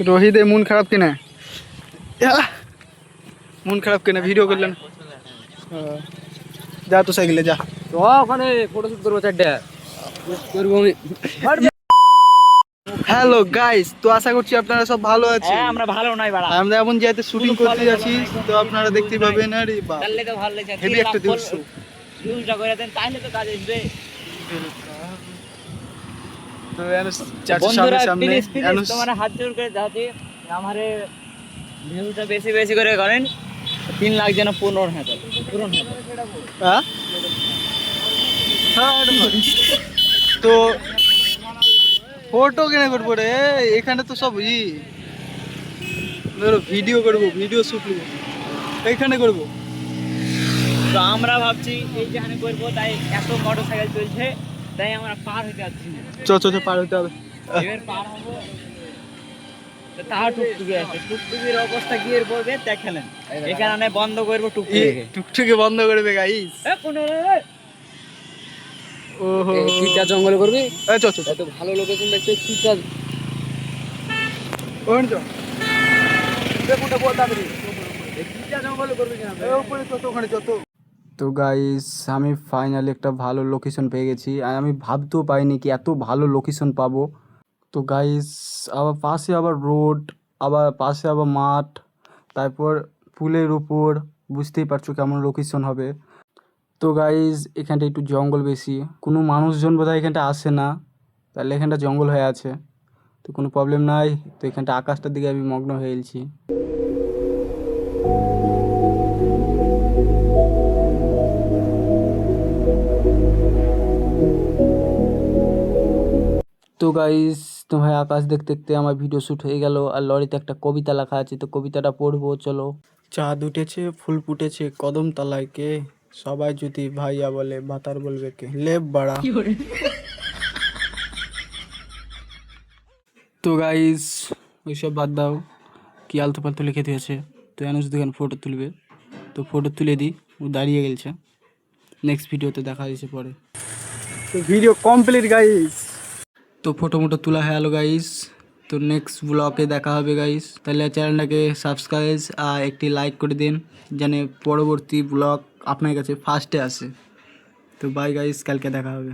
রোহিতে মন খারাপ কিনা? মন খারাপ কিনা ভিডিও করলেন? যা তো সাইকেলে যা, তো ওখানে ফটোশুট করবো 4টা করবো আমি। হ্যালো গাইস, তো আশা করছি আপনারা সব ভালো আছেন। আমরা ভালো নাই বাড়া, আমরা এমন জায়গাতে শুটিং করতে যাচ্ছি, তো আপনারা দেখতে পাবেন। আরে বাপ, তাহলে তো ভালো লাগছে। হেভি একটা দৃশ্য। ভিউজটা করে দেন তাহলে তো কাজ আসবে। তো এনস চাচা বন্ধুরা সামনে প্লিজ প্লিজ এনস তোমার হাত জোর করে যাতে আমারে ভিউটা বেশি বেশি করে করেন। 3 লাখ যেন পূরণ হয়। হ্যাঁ? তো ফটো কেন করবো রে? এখানে তো সব ধরো ভিডিও করবো, ভিডিও শুট করবো, এইখানে করবো। তো আমরা ভাবছি এই যেখানে করবো, তাই এত মোটরসাইকেল চলছে, তাই আমরা পার হতে যাচ্ছি না। চ পার হতে হবে। এবার পার হবো, তো তাও টুকটুকি আছে। টুকটুকির অবস্থা কি এর পড়বে দেখেন। এই কারণে বন্ধ করবো টুকটুকি। টুকটুকি বন্ধ করবে গাইস। ওহো, চিতা জঙ্গলে করবি? এই চ এত ভালো লোকেশন দেখতে চিতা ওখানে চ। কোনটা বল তাড়াতাড়ি। চিতা জঙ্গলে করবি কেন? উপরে চ, ওখানে চ। তো গাইস, আমি ফাইনালি একটা ভালো লোকেশন পেয়ে গেছি, আর আমি ভাবতেও পাইনি কি এত ভালো লোকেশন পাবো। তো গাইস, আবার পাশে আবার রোড, আবার পাশে আবার মাঠ, তারপর পুলের উপর, বুঝতেই পারছো কেমন লোকেশন হবে। তো গাইস, এখানটা একটু জঙ্গল বেশি, কোনো মানুষজন বোধহয় এখানটা আসে না, তাহলে এখানটা জঙ্গল হয়ে আছে, তো কোনো প্রবলেম নাই। তো এখানটা আকাশটার দিকে আমি মগ্ন হয়ে গেছি। তো গাইস, তো ভাই আকাশ দেখতে দেখতে আমার ভিডিও শ্যুট হয়ে গেল, আর লরিতে একটা কবিতা লেখা আছে, তো কবিতাটা পড়বো চলো। চাঁদ উঠেছে, ফুল ফুটেছে কদম তলায়, কে সবাই যদি ভাইয়া বলে ভাতার বলবে কে, লেপ বাড়া। তো গাইস, ওইসব বাদ দাও, কি আলতু ফালতু লিখে দিয়েছে। তো এনুস দেখেন ফটো তুলবে, তো ফটো তুলে দিই, ও দাঁড়িয়ে গেছে। নেক্সট ভিডিওতে দেখা যাচ্ছে পরে। তো ভিডিও কমপ্লিট গাইস। তো ফটো মোটো তোলা হয়ে গেলো গাইস। তো নেক্সট ব্লগে দেখা হবে গাইস, তাহলে চ্যানেলটাকে সাবস্ক্রাইব আর একটি লাইক করে দিন, যেন পরবর্তী ব্লগ আপনার কাছে ফার্স্টে আসে। তো বাই গাইস, কালকে দেখা হবে।